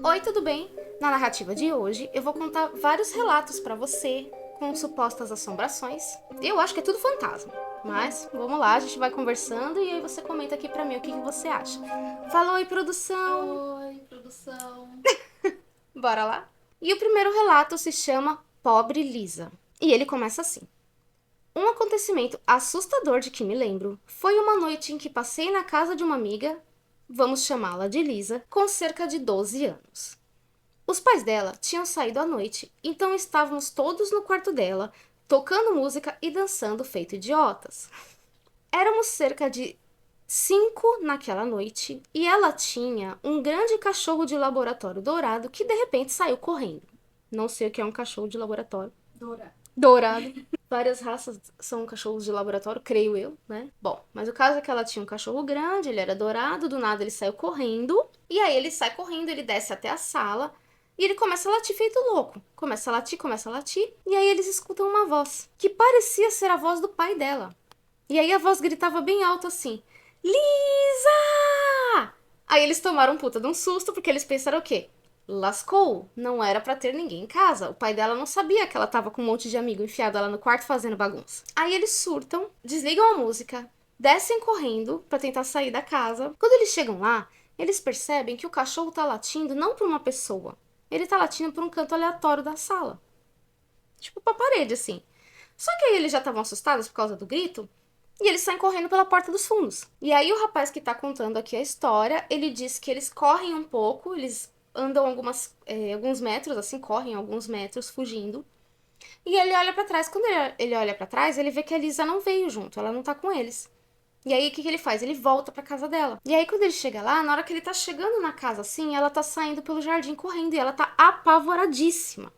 Oi, tudo bem? Na narrativa de hoje, eu vou contar vários relatos pra você com supostas assombrações. Eu acho que é tudo fantasma, mas vamos lá, a gente vai conversando e aí você comenta aqui pra mim o que você acha. Fala, oi, produção! Oi, produção. Bora lá? E o primeiro relato se chama Pobre Lisa. E ele começa assim. Um acontecimento assustador de que me lembro foi uma noite em que passei na casa de uma amiga, vamos chamá-la de Lisa, com cerca de 12 anos. Os pais dela tinham saído à noite, então estávamos todos no quarto dela, tocando música e dançando feito idiotas. Éramos cerca de 5 naquela noite e ela tinha um grande cachorro de laboratório dourado que de repente saiu correndo. Não sei o que é um cachorro de laboratório. Dora. Dourado. Várias raças são cachorros de laboratório, creio eu, né? Bom, mas o caso é que ela tinha um cachorro grande, ele era dourado, do nada ele saiu correndo. E aí ele sai correndo, ele desce até a sala e ele começa a latir feito louco. Começa a latir, e aí eles escutam uma voz, que parecia ser a voz do pai dela. E aí a voz gritava bem alto assim: Lisa! Aí eles tomaram um puta de um susto, porque eles pensaram o quê? Lascou, não era pra ter ninguém em casa. O pai dela não sabia que ela tava com um monte de amigo enfiado lá no quarto fazendo bagunça. Aí eles surtam, desligam a música, descem correndo pra tentar sair da casa. Quando eles chegam lá, eles percebem que o cachorro tá latindo não por uma pessoa. Ele tá latindo por um canto aleatório da sala. Tipo pra parede, assim. Só que aí eles já estavam assustados por causa do grito, e eles saem correndo pela porta dos fundos. E aí o rapaz que tá contando aqui a história, ele diz que eles correm um pouco, eles andam alguns metros, assim, correm alguns metros fugindo. E ele olha pra trás. Quando ele olha pra trás, ele vê que a Lisa não veio junto, ela não tá com eles. E aí o que ele faz? Ele volta pra casa dela. E aí quando ele chega lá, na hora que ele tá chegando na casa assim, ela tá saindo pelo jardim correndo e ela tá apavoradíssima.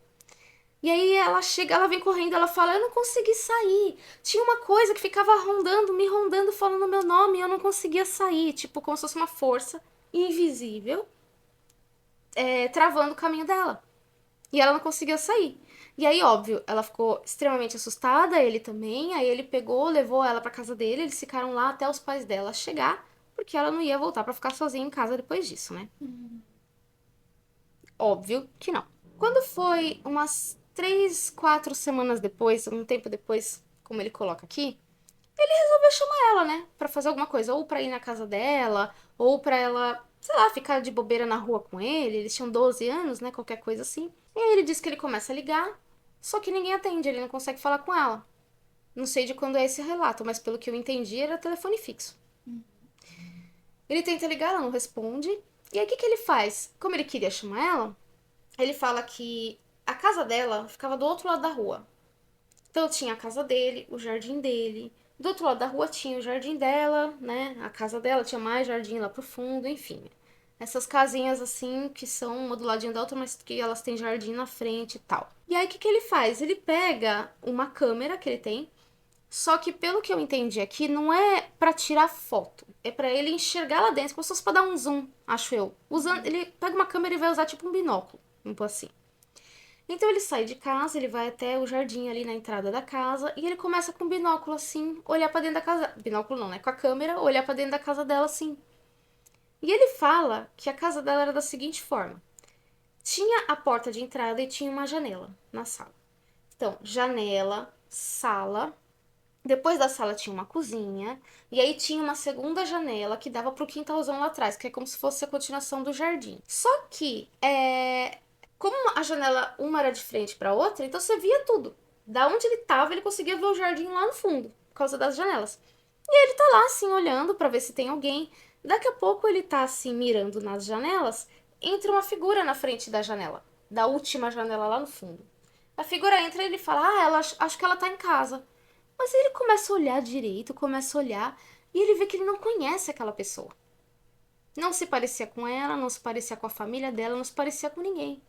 E aí ela chega, ela vem correndo, ela fala: Eu não consegui sair. Tinha uma coisa que ficava rondando, me rondando, falando meu nome, e eu não conseguia sair. Tipo, como se fosse uma força invisível, travando o caminho dela. E ela não conseguia sair. E aí, óbvio, ela ficou extremamente assustada, ele também. Aí ele pegou, levou ela pra casa dele, eles ficaram lá até os pais dela chegar, porque ela não ia voltar pra ficar sozinha em casa depois disso, né? Óbvio que não. Quando foi umas 3, 4 semanas depois, um tempo depois, como ele coloca aqui, ele resolveu chamar ela, né? Pra fazer alguma coisa. Ou pra ir na casa dela, ou pra ela, sei lá, ficar de bobeira na rua com ele. Eles tinham 12 anos, né? Qualquer coisa assim. E aí ele diz que ele começa a ligar, só que ninguém atende, ele não consegue falar com ela. Não sei de quando é esse relato, mas pelo que eu entendi, era telefone fixo. Ele tenta ligar, ela não responde. E aí o que ele faz? Como ele queria chamar ela, ele fala que a casa dela ficava do outro lado da rua. Então tinha a casa dele, o jardim dele. Do outro lado da rua tinha o jardim dela, né? A casa dela tinha mais jardim lá pro fundo, enfim. Essas casinhas assim que são uma do ladinho da outra, mas que elas têm jardim na frente e tal. E aí o que ele faz? Ele pega uma câmera que ele tem, só que pelo que eu entendi aqui, não é pra tirar foto, é pra ele enxergar lá dentro, como se fosse pra dar um zoom, acho eu. Usando, ele pega uma câmera e vai usar tipo um binóculo, tipo assim. Então ele sai de casa, ele vai até o jardim ali na entrada da casa e ele começa com o binóculo assim, olhar pra dentro da casa. Binóculo não, né? Com a câmera, olhar pra dentro da casa dela assim. E ele fala que a casa dela era da seguinte forma: tinha a porta de entrada e tinha uma janela na sala. Então, janela, sala. Depois da sala tinha uma cozinha. E aí tinha uma segunda janela que dava pro quintalzão lá atrás, que é como se fosse a continuação do jardim. Só que, como a janela uma era de frente pra outra, então você via tudo. Da onde ele tava, ele conseguia ver o jardim lá no fundo, por causa das janelas. E ele tá lá, assim, olhando pra ver se tem alguém. Daqui a pouco ele tá, assim, mirando nas janelas. Entra uma figura na frente da janela, da última janela lá no fundo. A figura entra e ele fala: Ah, acho que ela tá em casa. Mas ele começa a olhar direito, começa a olhar, e ele vê que ele não conhece aquela pessoa. Não se parecia com ela, não se parecia com a família dela, não se parecia com ninguém.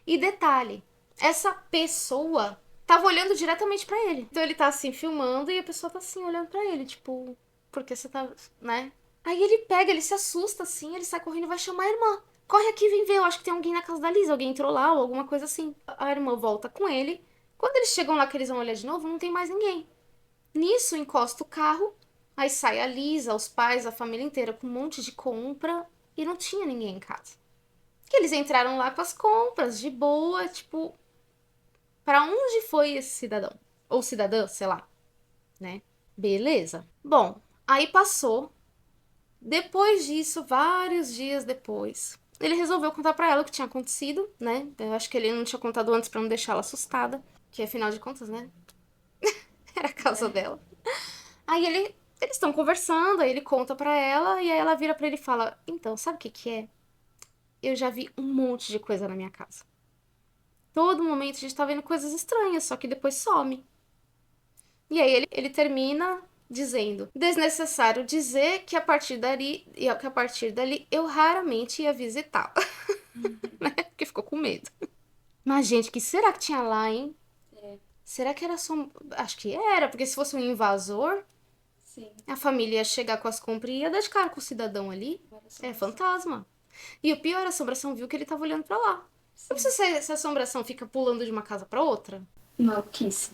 E detalhe, essa pessoa tava olhando diretamente pra ele. Então ele tá assim filmando e a pessoa tá assim olhando pra ele, tipo, por que você tá, né? Aí ele pega, ele se assusta assim, ele sai correndo e vai chamar a irmã. Corre aqui, vem ver, eu acho que tem alguém na casa da Lisa, alguém entrou lá ou alguma coisa assim. A irmã volta com ele. Quando eles chegam lá que eles vão olhar de novo, não tem mais ninguém. Nisso, encosta o carro, aí sai a Lisa, os pais, a família inteira com um monte de compra e não tinha ninguém em casa. Que eles entraram lá com as compras, de boa, tipo, pra onde foi esse cidadão? Ou cidadã, sei lá, né? Beleza. Bom, aí passou. Depois disso, vários dias depois, ele resolveu contar pra ela o que tinha acontecido, né? Eu acho que ele não tinha contado antes pra não deixar ela assustada, que afinal de contas, né? Era a causa dela. Aí eles estão conversando, aí ele conta pra ela e aí ela vira pra ele e fala: "Então, sabe o que que é? Eu já vi um monte de coisa na minha casa. Todo momento a gente tá vendo coisas estranhas, só que depois some." E aí ele termina dizendo: "Desnecessário dizer que a partir dali eu raramente ia visitá-la." Né? Porque ficou com medo. Mas, gente, que será que tinha lá, hein? Será que era só. Acho que era, porque se fosse um invasor, Sim. a família ia chegar com as compras e ia dar de cara com o cidadão ali. É fantasma. E o pior, a assombração viu que ele tava olhando pra lá. Eu Sim. preciso saber se a assombração fica pulando de uma casa pra outra. Maluquice.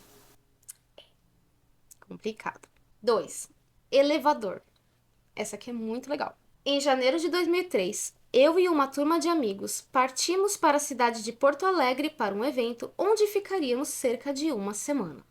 Complicado. 2. Elevador. Essa aqui é muito legal. Em janeiro de 2003, eu e uma turma de amigos partimos para a cidade de Porto Alegre para um evento onde ficaríamos cerca de uma semana.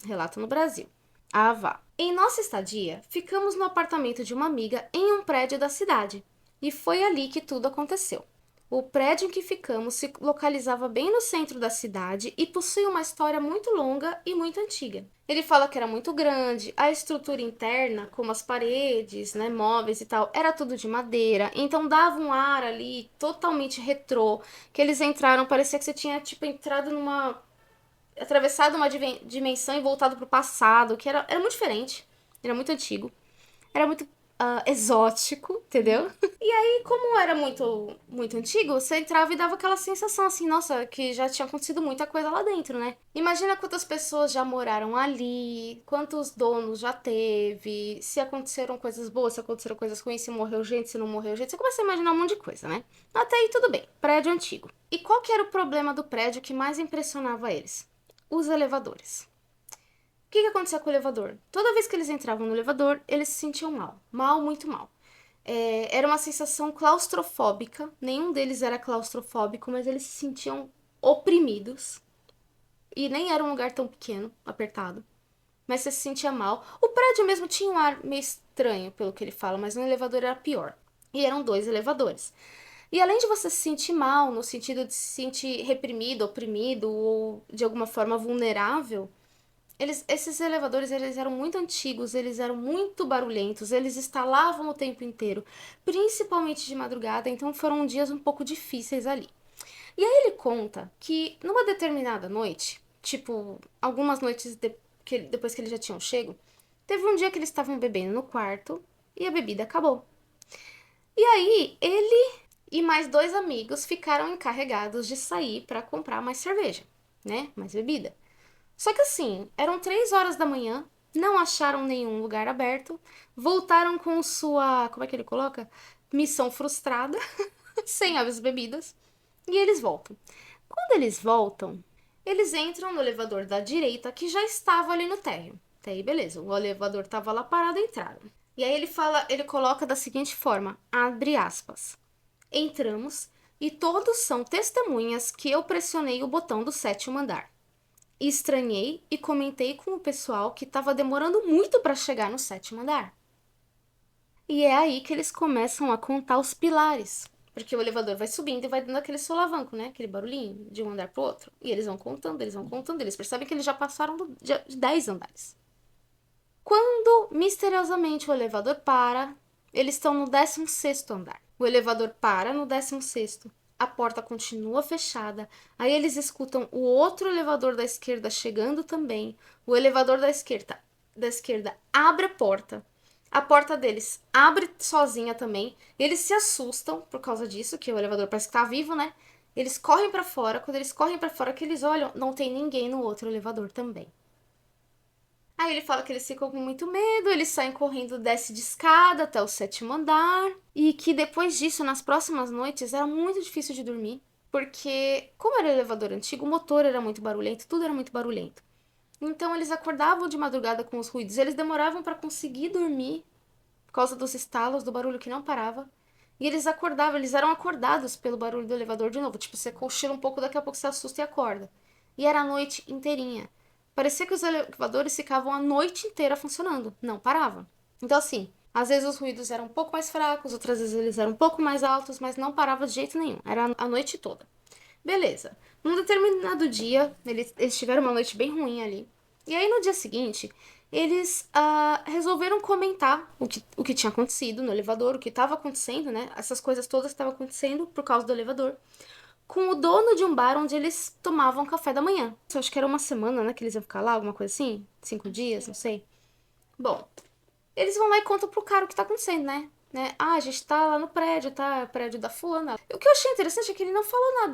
Relato no Brasil. Ah, vá. Em nossa estadia, ficamos no apartamento de uma amiga em um prédio da cidade. E foi ali que tudo aconteceu. O prédio em que ficamos se localizava bem no centro da cidade e possui uma história muito longa e muito antiga. Ele fala que era muito grande, a estrutura interna, como as paredes, né, móveis e tal, era tudo de madeira, então dava um ar ali totalmente retrô, que eles entraram, parecia que você tinha tipo entrado numa atravessado uma dimensão e voltado pro passado, que era muito diferente, era muito antigo. Era muito exótico, entendeu? E aí, como era muito antigo, você entrava e dava aquela sensação assim, nossa, que já tinha acontecido muita coisa lá dentro, né? Imagina quantas pessoas já moraram ali, quantos donos já teve, se aconteceram coisas boas, se aconteceram coisas ruins, se morreu gente, se não morreu gente. Você começa a imaginar um monte de coisa, né? Até aí tudo bem, prédio antigo. E qual que era o problema do prédio que mais impressionava eles? Os elevadores. O que acontecia com o elevador? Toda vez que eles entravam no elevador, eles se sentiam mal. Mal, muito mal. Era uma sensação claustrofóbica. Nenhum deles era claustrofóbico, mas eles se sentiam oprimidos. E nem era um lugar tão pequeno, apertado. Mas você se sentia mal. O prédio mesmo tinha um ar meio estranho, pelo que ele fala, mas no elevador era pior. E eram dois elevadores. E além de você se sentir mal, no sentido de se sentir reprimido, oprimido ou de alguma forma vulnerável, esses elevadores eles eram muito antigos, eles eram muito barulhentos, eles estalavam o tempo inteiro, principalmente de madrugada, então foram dias um pouco difíceis ali. E aí ele conta que numa determinada noite, tipo, algumas noites depois que eles já tinham chego, teve um dia que eles estavam bebendo no quarto e a bebida acabou. E aí ele e mais dois amigos ficaram encarregados de sair para comprar mais cerveja, né? Mais bebida. Só que assim, eram 3 horas da manhã, não acharam nenhum lugar aberto, voltaram com sua, como é que ele coloca? Missão frustrada, sem as bebidas, e eles voltam. Quando eles voltam, eles entram no elevador da direita, que já estava ali no térreo. Até aí, beleza, o elevador estava lá parado, entraram. E aí ele coloca da seguinte forma, abre aspas. Entramos e todos são testemunhas que eu pressionei o botão do sétimo andar. Estranhei e comentei com o pessoal que estava demorando muito para chegar no sétimo andar. E é aí que eles começam a contar os pilares. Porque o elevador vai subindo e vai dando aquele solavanco, né? Aquele barulhinho de um andar pro outro. E eles vão contando, eles vão contando. Eles percebem que eles já passaram de 10 andares. Quando misteriosamente o elevador para, eles estão no 16º andar. O elevador para no 16º. A porta continua fechada. Aí eles escutam o outro elevador da esquerda chegando também. O elevador da esquerda abre a porta. A porta deles abre sozinha também. Eles se assustam por causa disso, que o elevador parece que tá vivo, né? Eles correm para fora. Quando eles correm para fora, que eles olham, não tem ninguém no outro elevador também. Aí ele fala que eles ficam com muito medo, eles saem correndo, desce de escada até o sétimo andar. E que depois disso, nas próximas noites, era muito difícil de dormir. Porque, como era elevador antigo, o motor era muito barulhento, tudo era muito barulhento. Então eles acordavam de madrugada com os ruídos, eles demoravam para conseguir dormir por causa dos estalos, do barulho que não parava. E eles acordavam, eles eram acordados pelo barulho do elevador de novo. Tipo, você cochila um pouco, daqui a pouco você assusta e acorda. E era a noite inteirinha. Parecia que os elevadores ficavam a noite inteira funcionando. Não paravam. Então, assim, às vezes os ruídos eram um pouco mais fracos, outras vezes eles eram um pouco mais altos, mas não parava de jeito nenhum. Era a noite toda. Beleza. Num determinado dia, eles tiveram uma noite bem ruim ali. E aí, no dia seguinte, eles resolveram comentar o que tinha acontecido no elevador, o que estava acontecendo, né? Essas coisas todas estavam acontecendo por causa do elevador. Com o dono de um bar onde eles tomavam café da manhã. Eu acho que era uma semana, né? Que eles iam ficar lá, alguma coisa assim. 5 dias, não sei. Bom, eles vão lá e contam pro cara o que tá acontecendo, né? Ah, a gente tá lá no prédio, tá? Prédio da fulana. O que eu achei interessante é que ele não falou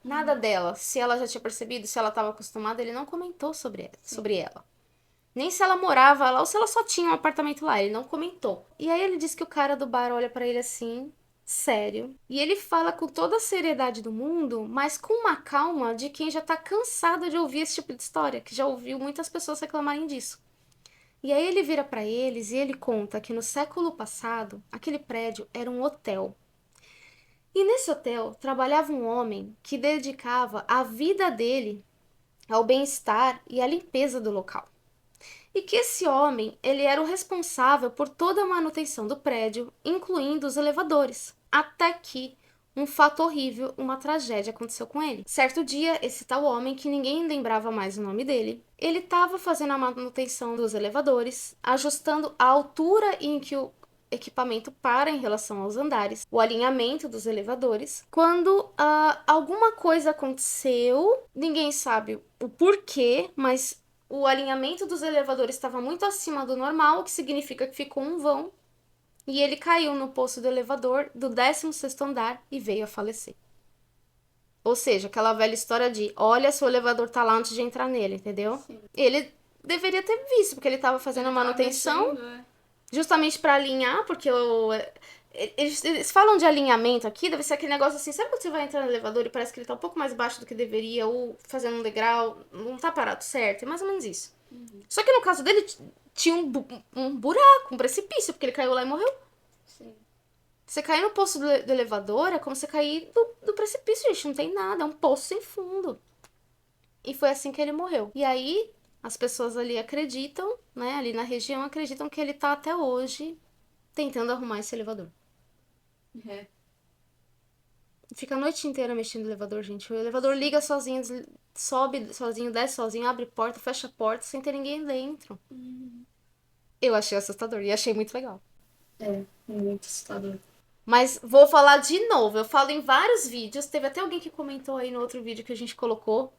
nada dela. Se ela já tinha percebido, se ela tava acostumada, ele não comentou sobre ela. Nem se ela morava lá ou se ela só tinha um apartamento lá, ele não comentou. E aí ele diz que o cara do bar olha pra ele assim, sério. E ele fala com toda a seriedade do mundo, mas com uma calma de quem já tá cansado de ouvir esse tipo de história, que já ouviu muitas pessoas reclamarem disso. E aí ele vira pra eles e ele conta que no século passado, aquele prédio era um hotel. E nesse hotel trabalhava um homem que dedicava a vida dele ao bem-estar e à limpeza do local. E que esse homem, ele era o responsável por toda a manutenção do prédio, incluindo os elevadores. Até que um fato horrível, uma tragédia aconteceu com ele. Certo dia, esse tal homem, que ninguém lembrava mais o nome dele, ele estava fazendo a manutenção dos elevadores, ajustando a altura em que o equipamento para em relação aos andares, o alinhamento dos elevadores, quando alguma coisa aconteceu, ninguém sabe o porquê, mas o alinhamento dos elevadores estava muito acima do normal, o que significa que ficou um vão, e ele caiu no poço do elevador do 16º andar e veio a falecer. Ou seja, aquela velha história de olha se o elevador tá lá antes de entrar nele, entendeu? Sim. Ele deveria ter visto, porque ele estava fazendo a manutenção justamente para alinhar, porque eles falam de alinhamento aqui, deve ser aquele negócio assim, sabe quando você vai entrar no elevador e parece que ele tá um pouco mais baixo do que deveria, ou fazendo um degrau, não tá parado certo, é mais ou menos isso. Só que no caso dele, tinha um buraco, um precipício, porque ele caiu lá e morreu. Sim. Você cair no poço do elevador é como você cair do precipício, gente, não tem nada, é um poço sem fundo. E foi assim que ele morreu. E aí, as pessoas ali acreditam, né, ali na região, acreditam que ele tá até hoje tentando arrumar esse elevador. É. Fica a noite inteira mexendo no elevador, gente. O elevador liga sozinho, sobe sozinho, desce sozinho, abre porta, fecha porta, sem ter ninguém dentro. Eu achei assustador e achei muito legal. É, muito assustador. Mas vou falar de novo. Eu falo em vários vídeos. Teve até alguém que comentou aí no outro vídeo que a gente colocou.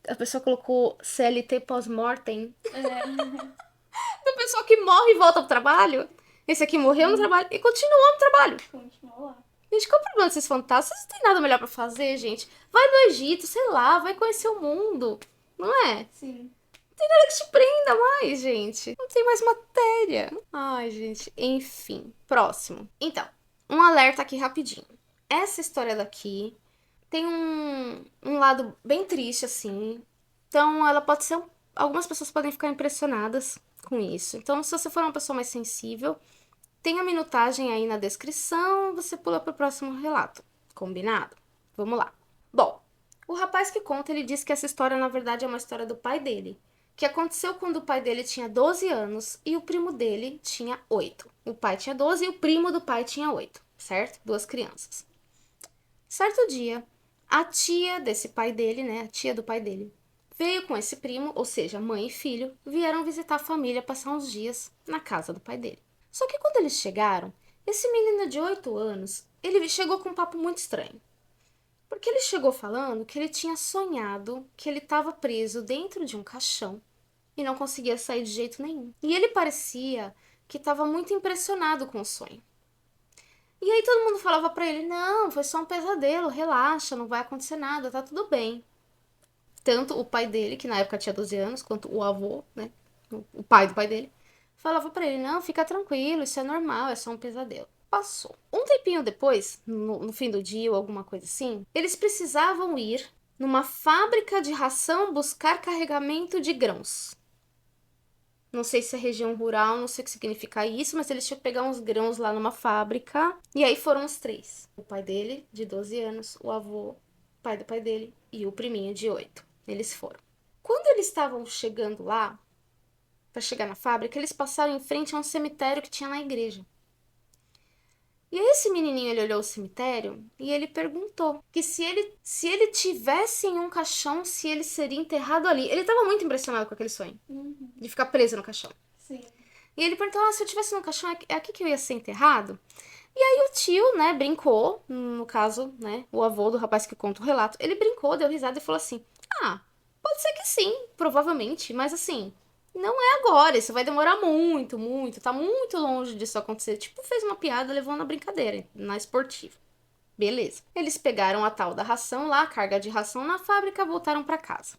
A pessoa colocou CLT pós-mortem. Da pessoa que morre e volta pro trabalho. Esse aqui morreu no trabalho e continuou no trabalho. Continua lá. Gente, qual é o problema desses fantasmas? Vocês não tem nada melhor pra fazer, gente? Vai no Egito, sei lá, vai conhecer o mundo. Não é? Sim. Nada que te prenda mais, gente. Não tem mais matéria. Ai, gente. Enfim. Próximo. Então, um alerta aqui rapidinho. Essa história daqui tem um lado bem triste, assim. Então, ela pode ser. Algumas pessoas podem ficar impressionadas com isso. Então, se você for uma pessoa mais sensível, tem a minutagem aí na descrição, você pula pro próximo relato. Combinado? Vamos lá. Bom, o rapaz que conta, ele diz que essa história, na verdade, é uma história do pai dele, que aconteceu quando o pai dele tinha 12 anos e o primo dele tinha 8. O pai tinha 12 e o primo do pai tinha 8, certo? 2 crianças. Certo dia, a tia desse pai dele, né, a tia do pai dele, veio com esse primo, ou seja, mãe e filho, vieram visitar a família, passar uns dias na casa do pai dele. Só que quando eles chegaram, esse menino de 8 anos, ele chegou com um papo muito estranho. Porque ele chegou falando que ele tinha sonhado que ele estava preso dentro de um caixão e não conseguia sair de jeito nenhum. E ele parecia que estava muito impressionado com o sonho. E aí todo mundo falava pra ele, não, foi só um pesadelo, relaxa, não vai acontecer nada, tá tudo bem. Tanto o pai dele, que na época tinha 12 anos, quanto o avô, né, o pai do pai dele, falava pra ele, não, fica tranquilo, isso é normal, é só um pesadelo. Passou. Um tempinho depois, no fim do dia ou alguma coisa assim, eles precisavam ir numa fábrica de ração buscar carregamento de grãos. Não sei se é região rural, não sei o que significa isso, mas eles tinham que pegar uns grãos lá numa fábrica. E aí foram os três. O pai dele, de 12 anos, o avô, pai do pai dele, e o priminho, de 8. Eles foram. Quando eles estavam chegando lá, para chegar na fábrica, eles passaram em frente a um cemitério que tinha na igreja. E aí esse menininho, ele olhou o cemitério e ele perguntou que se ele tivesse em um caixão, se ele seria enterrado ali. Ele estava muito impressionado com aquele sonho, Uhum. de ficar preso no caixão. Sim. E ele perguntou, se eu tivesse num caixão, é aqui que eu ia ser enterrado? E aí o tio, né, brincou, no caso, né, o avô do rapaz que conta o relato, ele brincou, deu risada e falou assim, pode ser que sim, provavelmente, mas assim, não é agora, isso vai demorar muito, muito, tá muito longe disso acontecer. Tipo, fez uma piada, levou na brincadeira, na esportiva. Beleza. Eles pegaram a tal da ração lá, a carga de ração na fábrica, voltaram para casa.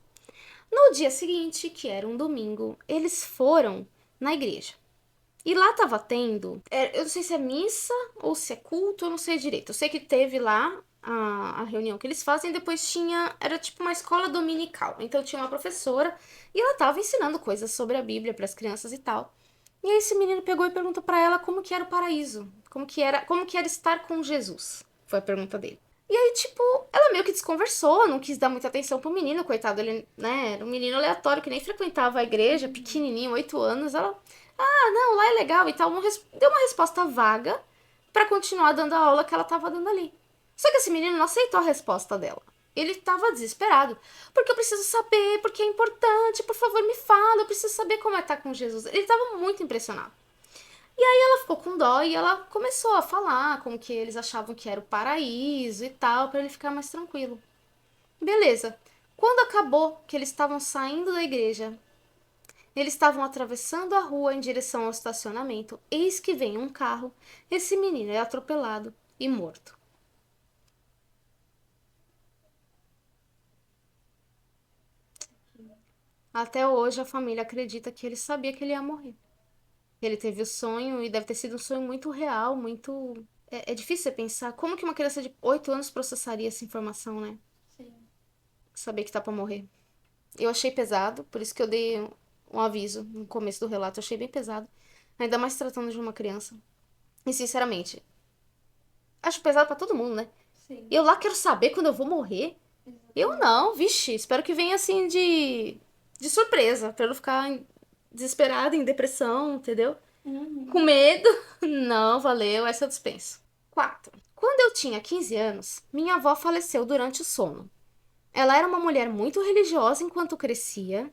No dia seguinte, que era um domingo, eles foram na igreja. E lá tava tendo, eu não sei se é missa ou se é culto, eu não sei direito. Eu sei que teve lá a reunião que eles fazem, depois tinha, era tipo uma escola dominical. Então tinha uma professora e ela tava ensinando coisas sobre a Bíblia para as crianças e tal. E aí esse menino pegou e perguntou para ela como que era o paraíso, como que era estar com Jesus. Foi a pergunta dele. E aí, tipo, ela meio que desconversou, não quis dar muita atenção pro menino, coitado, ele, né, era um menino aleatório que nem frequentava a igreja, pequenininho, 8 anos. Ela, não, lá é legal e tal. Deu uma resposta vaga pra continuar dando a aula que ela tava dando ali. Só que esse menino não aceitou a resposta dela. Ele tava desesperado. Porque eu preciso saber, porque é importante, por favor, me fala, eu preciso saber como é estar com Jesus. Ele tava muito impressionado. E aí ela ficou com dó e ela começou a falar como que eles achavam que era o paraíso e tal, pra ele ficar mais tranquilo. Beleza. Quando acabou que eles estavam saindo da igreja, eles estavam atravessando a rua em direção ao estacionamento, eis que vem um carro, esse menino é atropelado e morto. Até hoje a família acredita que ele sabia que ele ia morrer. Ele teve o sonho e deve ter sido um sonho muito real, muito. É difícil você pensar como que uma criança de 8 anos processaria essa informação, né? Sim. Saber que tá pra morrer. Eu achei pesado, por isso que eu dei um aviso no começo do relato. Eu achei bem pesado. Ainda mais tratando de uma criança. E sinceramente, acho pesado pra todo mundo, né? Sim. Eu lá quero saber quando eu vou morrer. Eu Exatamente. não, vixe, espero que venha assim de surpresa, pra eu não ficar desesperada, em depressão, entendeu? Com Uhum. medo. Não, valeu, essa eu dispenso. 4. Quando eu tinha 15 anos, minha avó faleceu durante o sono. Ela era uma mulher muito religiosa enquanto crescia,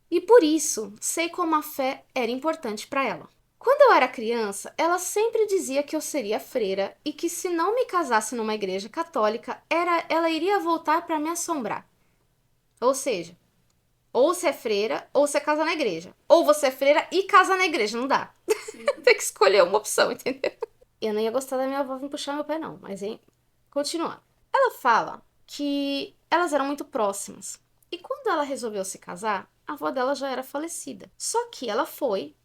e por isso sei como a fé era importante para ela. Quando eu era criança, ela sempre dizia que eu seria freira e que se não me casasse numa igreja católica, ela iria voltar para me assombrar. Ou seja, ou você é freira ou você casa na igreja. Ou você é freira e casa na igreja, não dá. Sim. Tem que escolher uma opção, entendeu? Eu não ia gostar da minha avó vir puxar meu pé, não, mas hein, continuando. Ela fala que elas eram muito próximas. E quando ela resolveu se casar, a avó dela já era falecida. Só que ela foi,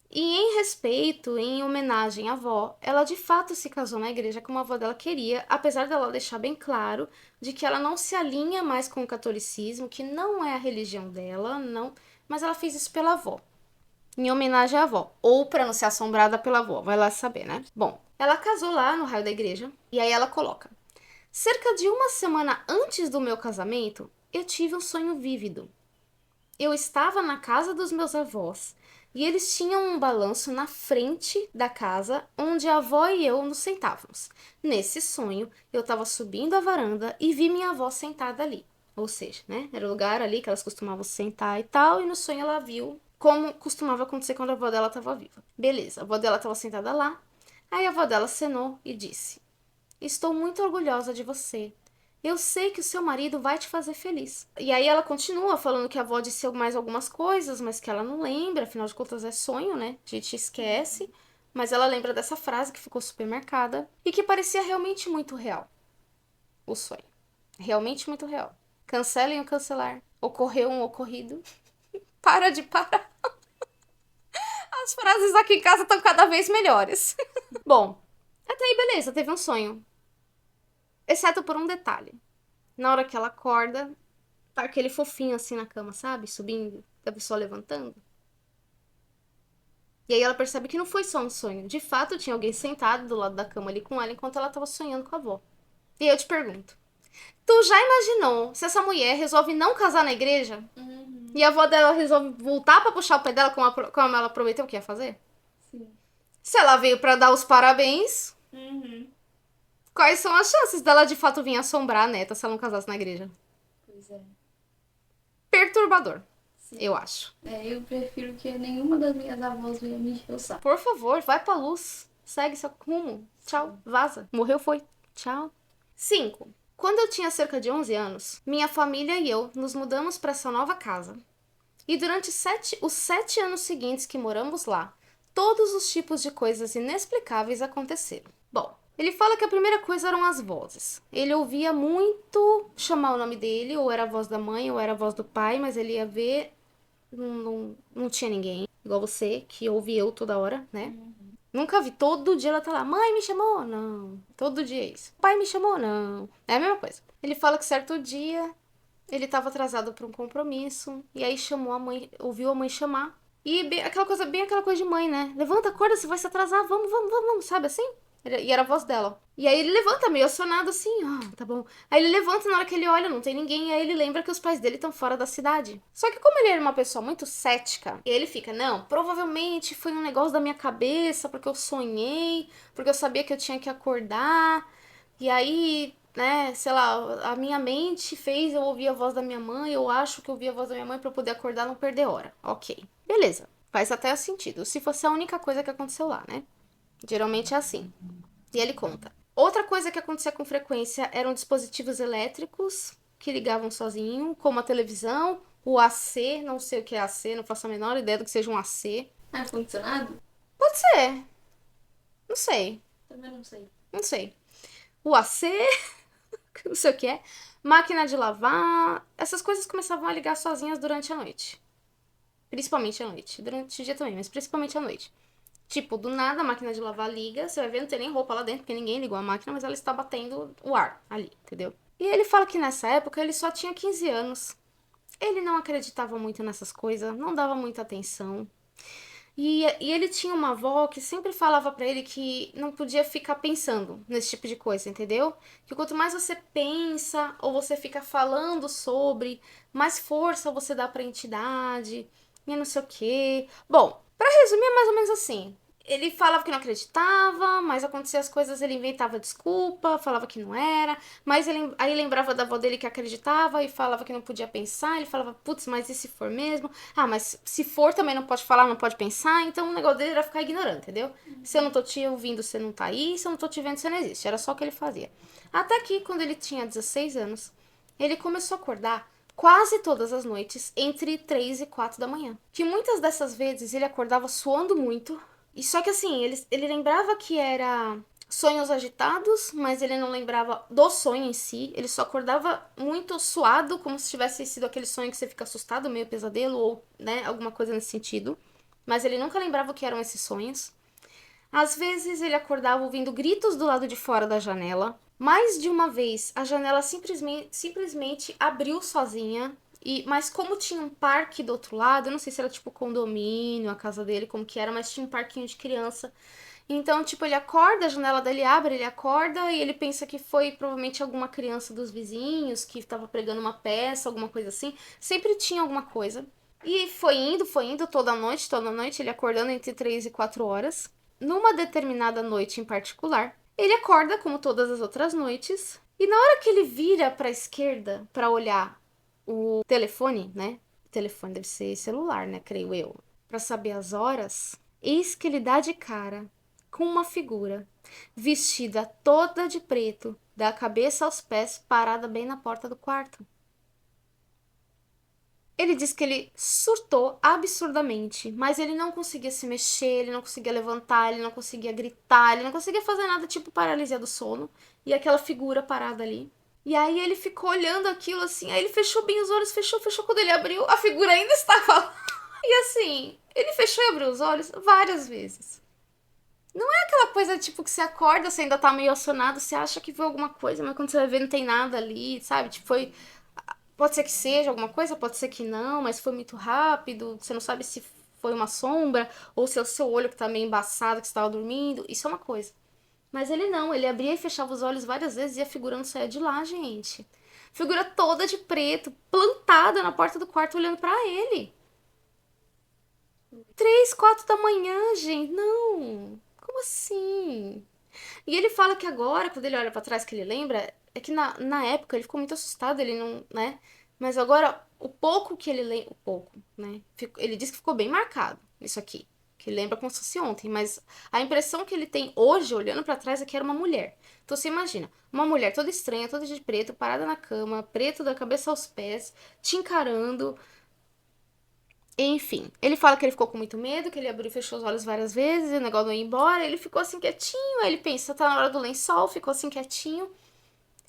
e em respeito, em homenagem à avó, ela de fato se casou na igreja como a avó dela queria, apesar dela deixar bem claro de que ela não se alinha mais com o catolicismo, que não é a religião dela, não, mas ela fez isso pela avó em homenagem à avó, ou para não ser assombrada pela avó, vai lá saber, né? Bom, ela casou lá no raio da igreja, e aí ela coloca: cerca de uma semana antes do meu casamento, eu tive um sonho vívido. Eu estava na casa dos meus avós e eles tinham um balanço na frente da casa onde a avó e eu nos sentávamos. Nesse sonho, eu estava subindo a varanda e vi minha avó sentada ali. Ou seja, né? Era o lugar ali que elas costumavam sentar e tal, e no sonho ela viu como costumava acontecer quando a avó dela estava viva. Beleza, a avó dela estava sentada lá. Aí a avó dela acenou e disse: estou muito orgulhosa de você. Eu sei que o seu marido vai te fazer feliz. E aí ela continua falando que a avó disse mais algumas coisas, mas que ela não lembra, afinal de contas é sonho, né? A gente esquece. Mas ela lembra dessa frase que ficou super marcada e que parecia realmente muito real. O sonho. Realmente muito real. Cancelem o cancelar. Ocorreu um ocorrido. Para de parar. As frases aqui em casa estão cada vez melhores. Bom, até aí beleza, teve um sonho. Exceto por um detalhe. Na hora que ela acorda, tá aquele fofinho assim na cama, sabe? Subindo, a pessoa levantando. E aí ela percebe que não foi só um sonho. De fato, tinha alguém sentado do lado da cama ali com ela enquanto ela tava sonhando com a avó. E eu te pergunto, tu já imaginou se essa mulher resolve não casar na igreja? Uhum. E a avó dela resolve voltar pra puxar o pé dela como ela prometeu que ia fazer? Sim. Se ela veio pra dar os parabéns, Uhum. quais são as chances dela de fato vir assombrar a neta se ela não casasse na igreja? Pois é. Perturbador, Sim. eu acho. Eu prefiro que nenhuma das minhas avós venha me encher o saco. Por favor, vai pra luz. Segue seu rumo. Tchau, vaza. Morreu, foi. Tchau. 5. Quando eu tinha cerca de 11 anos, minha família e eu nos mudamos para essa nova casa. E durante os 7 anos seguintes que moramos lá, todos os tipos de coisas inexplicáveis aconteceram. Bom, ele fala que a primeira coisa eram as vozes. Ele ouvia muito chamar o nome dele, ou era a voz da mãe, ou era a voz do pai, mas ele ia ver, não tinha ninguém. Igual você, que ouve eu toda hora, né? Nunca vi. Todo dia ela tá lá. Mãe me chamou? Não. Todo dia é isso. Pai me chamou? Não. É a mesma coisa. Ele fala que certo dia ele tava atrasado pra um compromisso. E aí chamou a mãe, ouviu a mãe chamar. E bem aquela coisa de mãe, né? Levanta, acorda, você vai se atrasar. Vamos, vamos, vamos, vamos. Sabe assim? E era a voz dela. E aí ele levanta, meio acionado assim, tá bom. Aí ele levanta, na hora que ele olha, não tem ninguém. E aí ele lembra que os pais dele estão fora da cidade. Só que como ele era uma pessoa muito cética, ele fica, não, provavelmente foi um negócio da minha cabeça, porque eu sonhei, porque eu sabia que eu tinha que acordar. E aí, né, sei lá, a minha mente fez eu ouvir a voz da minha mãe, eu acho que eu ouvi a voz da minha mãe pra eu poder acordar e não perder hora. Ok, beleza. Faz até sentido. Se fosse a única coisa que aconteceu lá, né? Geralmente é assim. E ele conta. Outra coisa que acontecia com frequência eram dispositivos elétricos que ligavam sozinho, como a televisão, o AC, não sei o que é AC, não faço a menor ideia do que seja um AC. Ar-condicionado? Pode ser. Não sei. Também não sei. Não sei. O AC, não sei o que é. Máquina de lavar. Essas coisas começavam a ligar sozinhas durante a noite. Principalmente à noite. Durante o dia também, mas principalmente à noite. Tipo, do nada a máquina de lavar liga, você vai ver, não tem nem roupa lá dentro, porque ninguém ligou a máquina, mas ela está batendo o ar ali, entendeu? E ele fala que nessa época ele só tinha 15 anos. Ele não acreditava muito nessas coisas, não dava muita atenção. E ele tinha uma avó que sempre falava pra ele que não podia ficar pensando nesse tipo de coisa, entendeu? Que quanto mais você pensa ou você fica falando sobre, mais força você dá pra entidade e não sei o quê. Bom, pra resumir, é mais ou menos assim. Ele falava que não acreditava, mas acontecia as coisas, ele inventava desculpa, falava que não era, mas ele aí lembrava da avó dele que acreditava e falava que não podia pensar, ele falava, putz, mas e se for mesmo? Ah, mas se for também não pode falar, não pode pensar, então o negócio dele era ficar ignorando, entendeu? Se eu não tô te ouvindo, você não tá aí, se eu não tô te vendo, você não existe, era só o que ele fazia. Até que, quando ele tinha 16 anos, ele começou a acordar quase todas as noites, entre 3 e 4 da manhã. Que muitas dessas vezes ele acordava suando muito, e só que assim, ele lembrava que era sonhos agitados, mas ele não lembrava do sonho em si. Ele só acordava muito suado, como se tivesse sido aquele sonho que você fica assustado, meio pesadelo, ou, né, alguma coisa nesse sentido. Mas ele nunca lembrava o que eram esses sonhos. Às vezes ele acordava ouvindo gritos do lado de fora da janela. Mais de uma vez, a janela simplesmente abriu sozinha. Mas como tinha um parque do outro lado, eu não sei se era tipo condomínio, a casa dele, como que era, mas tinha um parquinho de criança. Então, tipo, ele acorda, a janela dele abre, ele acorda e ele pensa que foi provavelmente alguma criança dos vizinhos que estava pregando uma peça, alguma coisa assim. Sempre tinha alguma coisa. E foi indo toda noite, ele acordando entre 3 e 4 horas. Numa determinada noite em particular, ele acorda como todas as outras noites, e na hora que ele vira para a esquerda para olhar o telefone, né? O telefone deve ser celular, né? Creio eu. Para saber as horas, eis que ele dá de cara com uma figura vestida toda de preto, da cabeça aos pés, parada bem na porta do quarto. Ele diz que ele surtou absurdamente, mas ele não conseguia se mexer, ele não conseguia levantar, ele não conseguia gritar, ele não conseguia fazer nada tipo paralisia do sono. E aquela figura parada ali. E aí ele ficou olhando aquilo assim, aí ele fechou bem os olhos, fechou. Quando ele abriu, a figura ainda estava lá. E assim, ele fechou e abriu os olhos várias vezes. Não é aquela coisa tipo que você acorda, você ainda tá meio acionado, você acha que viu alguma coisa, mas quando você vai ver não tem nada ali, sabe? Tipo, pode ser que seja alguma coisa, pode ser que não, mas foi muito rápido, você não sabe se foi uma sombra, ou se é o seu olho que tá meio embaçado, que você tava dormindo, isso é uma coisa. Mas ele não, ele abria e fechava os olhos várias vezes e a figura não saía de lá, gente. Figura toda de preto, plantada na porta do quarto olhando pra ele. 3, 4 da manhã, gente. Não. Como assim? E ele fala que agora, quando ele olha pra trás, que ele lembra, é que na época ele ficou muito assustado, ele não, né? Mas agora, o pouco que ele lembra, o pouco, né? Ele diz que ficou bem marcado, isso aqui. Que ele lembra como se fosse ontem, mas a impressão que ele tem hoje, olhando pra trás, é que era uma mulher. Então você imagina, uma mulher toda estranha, toda de preto, parada na cama, preto da cabeça aos pés, te encarando. Enfim, ele fala que ele ficou com muito medo, que ele abriu e fechou os olhos várias vezes, e o negócio não ia embora, ele ficou assim quietinho, aí ele pensa, tá na hora do lençol, ficou assim quietinho,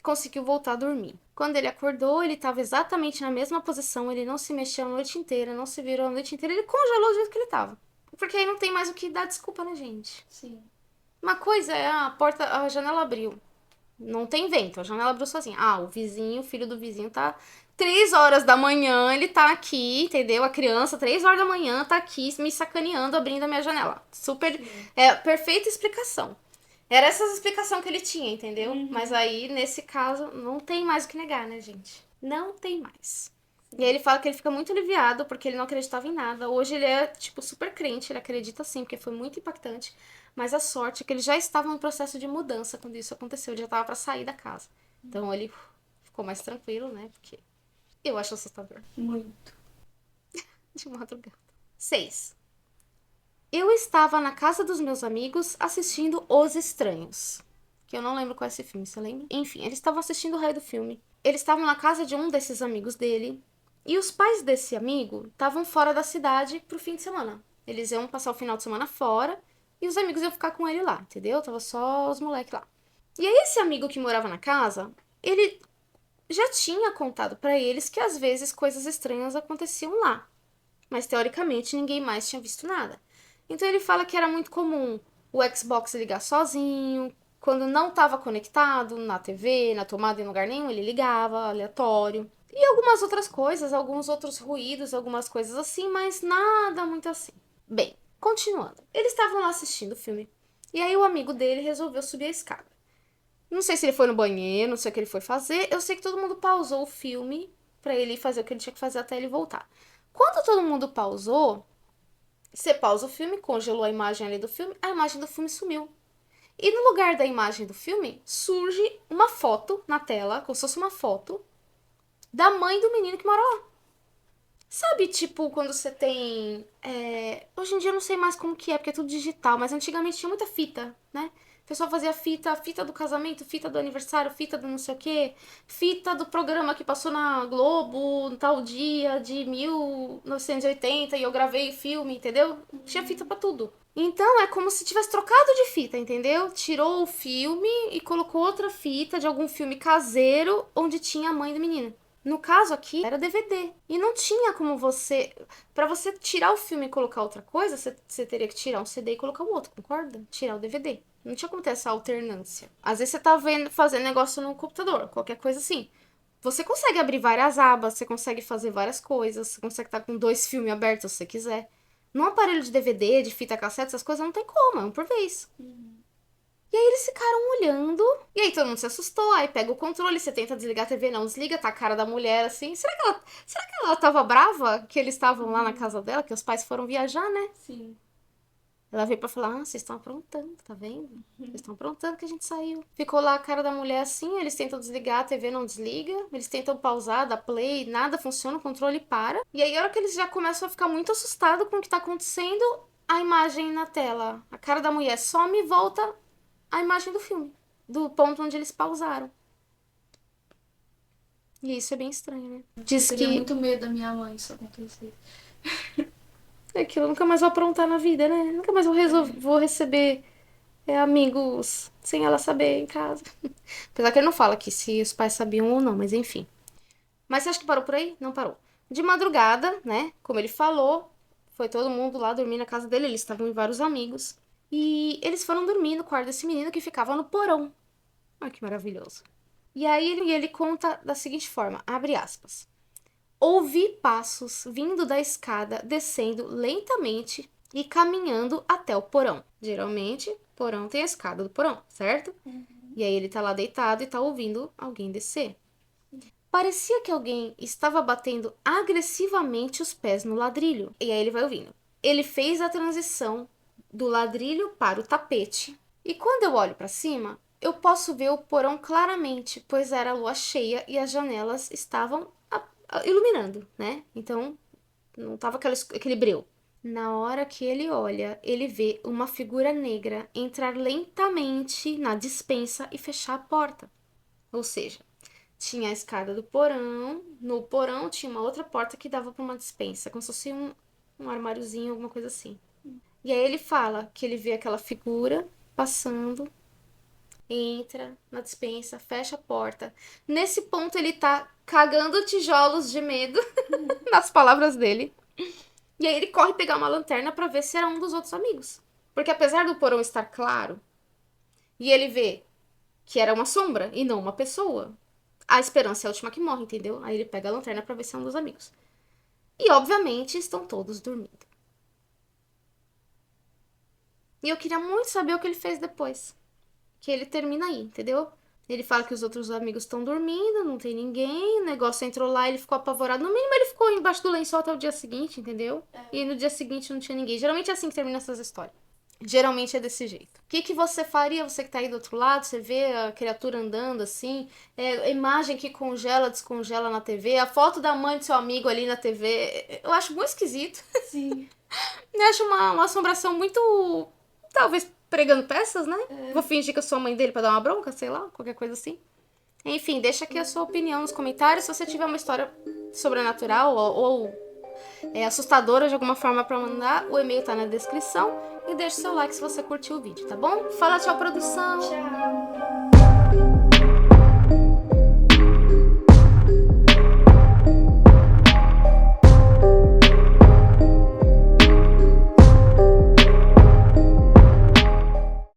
conseguiu voltar a dormir. Quando ele acordou, ele estava exatamente na mesma posição, ele não se mexeu a noite inteira, não se virou a noite inteira, ele congelou do jeito que ele tava. Porque aí não tem mais o que dar desculpa, né, gente? Sim. Uma coisa é a porta, a janela abriu. Não tem vento, a janela abriu sozinha. Ah, o vizinho, o filho do vizinho tá 3 horas da manhã, ele tá aqui, entendeu? A criança, 3 horas da manhã, tá aqui me sacaneando, abrindo a minha janela. Super. Sim. É, perfeita explicação. Era essa a explicação que ele tinha, entendeu? Mas aí, nesse caso, não tem mais o que negar, né, gente? Não tem mais. E aí ele fala que ele fica muito aliviado porque ele não acreditava em nada. Hoje ele é, tipo, super crente, ele acredita sim, porque foi muito impactante. Mas a sorte é que ele já estava em processo de mudança quando isso aconteceu, ele já estava para sair da casa. Então ele ficou mais tranquilo, né? Porque eu acho assustador. Muito. De madrugada. 6. Eu estava na casa dos meus amigos assistindo Os Estranhos. Que eu não lembro qual é esse filme, você lembra? Enfim, eles estavam assistindo o raio do filme. Eles estavam na casa de um desses amigos dele. E os pais desse amigo estavam fora da cidade pro fim de semana. Eles iam passar o final de semana fora e os amigos iam ficar com ele lá, entendeu? Tava só os moleques lá. E aí esse amigo que morava na casa, ele já tinha contado pra eles que às vezes coisas estranhas aconteciam lá. Mas teoricamente ninguém mais tinha visto nada. Então ele fala que era muito comum o Xbox ligar sozinho, quando não estava conectado na TV, na tomada em lugar nenhum, ele ligava, aleatório. E algumas outras coisas, alguns outros ruídos, algumas coisas assim, mas nada muito assim. Bem, continuando. Eles estavam lá assistindo o filme. E aí o amigo dele resolveu subir a escada. Não sei se ele foi no banheiro, não sei o que ele foi fazer. Eu sei que todo mundo pausou o filme pra ele fazer o que ele tinha que fazer até ele voltar. Quando todo mundo pausou, você pausa o filme, congelou a imagem ali do filme, a imagem do filme sumiu. E no lugar da imagem do filme, surge uma foto na tela, como se fosse uma foto, da mãe do menino que mora lá. Sabe, tipo, quando você tem. Hoje em dia eu não sei mais como que é, porque é tudo digital, mas antigamente tinha muita fita, né? O pessoal fazia fita, fita do casamento, fita do aniversário, fita do não sei o quê, fita do programa que passou na Globo, no tal dia de 1980 e eu gravei o filme, entendeu? Tinha fita pra tudo. Então é como se tivesse trocado de fita, entendeu? Tirou o filme e colocou outra fita de algum filme caseiro onde tinha a mãe do menino. No caso aqui, era DVD. E não tinha como você. Pra você tirar o filme e colocar outra coisa, você teria que tirar um CD e colocar o outro, concorda? Tirar o DVD. Não tinha como ter essa alternância. Às vezes você tá fazendo negócio no computador, qualquer coisa assim. Você consegue abrir várias abas, você consegue fazer várias coisas, você consegue estar com 2 filmes abertos se você quiser. Num aparelho de DVD, de fita cassete, essas coisas não tem como, é um por vez. E aí eles ficaram olhando, e aí todo mundo se assustou, aí pega o controle, você tenta desligar a TV, não desliga, tá a cara da mulher assim. Será que ela tava brava que eles estavam lá na casa dela, que os pais foram viajar, né? Sim. Ela veio pra falar, vocês estão aprontando, tá vendo? Vocês estão aprontando que a gente saiu. Ficou lá a cara da mulher assim, eles tentam desligar, a TV não desliga, eles tentam pausar, dar play, nada funciona, o controle para. E aí a hora que eles já começam a ficar muito assustados com o que tá acontecendo, a imagem na tela, a cara da mulher some e volta a imagem do filme, do ponto onde eles pausaram. E isso é bem estranho, né? Eu Diz teria que muito medo da minha mãe se isso acontecer. é que eu nunca mais vou aprontar na vida, né? Nunca mais vou receber amigos sem ela saber em casa. Apesar que ele não fala aqui se os pais sabiam ou não, mas enfim. Mas você acha que parou por aí? Não parou. De madrugada, né? Como ele falou, foi todo mundo lá dormir na casa dele. Eles estavam em vários amigos. E eles foram dormir no quarto desse menino que ficava no porão. Olha que maravilhoso. E aí ele conta da seguinte forma, abre aspas. Ouvi passos vindo da escada, descendo lentamente e caminhando até o porão. Geralmente, porão tem a escada do porão, certo? E aí ele tá lá deitado e tá ouvindo alguém descer. Parecia que alguém estava batendo agressivamente os pés no ladrilho. E aí ele vai ouvindo. Ele fez a transição do ladrilho para o tapete. E quando eu olho para cima, eu posso ver o porão claramente, pois era lua cheia e as janelas estavam iluminando, né? Então não tava aquele breu. Na hora que ele olha, ele vê uma figura negra entrar lentamente na despensa e fechar a porta. Ou seja, tinha a escada do porão, no porão tinha uma outra porta que dava para uma despensa, como se fosse um armáriozinho, alguma coisa assim. E aí ele fala que ele vê aquela figura passando, entra na despensa, fecha a porta. Nesse ponto ele tá cagando tijolos de medo, nas palavras dele. E aí ele corre pegar uma lanterna para ver se era um dos outros amigos. Porque apesar do porão estar claro, e ele vê que era uma sombra e não uma pessoa, a esperança é a última que morre, entendeu? Aí ele pega a lanterna pra ver se é um dos amigos. E obviamente estão todos dormindo. E eu queria muito saber o que ele fez depois. Que ele termina aí, entendeu? Ele fala que os outros amigos estão dormindo, não tem ninguém, o negócio entrou lá, ele ficou apavorado. No mínimo ele ficou embaixo do lençol até o dia seguinte, entendeu? E no dia seguinte não tinha ninguém. Geralmente é assim que termina essas histórias. Geralmente é desse jeito. O que você faria, você que tá aí do outro lado, você vê a criatura andando assim, a imagem que congela, descongela na TV, a foto da mãe do seu amigo ali na TV, eu acho muito esquisito. Sim. Eu acho uma assombração muito, talvez pregando peças, né? Vou fingir que eu sou a mãe dele pra dar uma bronca, sei lá, qualquer coisa assim. Enfim, deixa aqui a sua opinião nos comentários. Se você tiver uma história sobrenatural ou assustadora de alguma forma pra mandar, o e-mail tá na descrição. E deixe seu like se você curtiu o vídeo, tá bom? Fala tchau, produção! Tchau.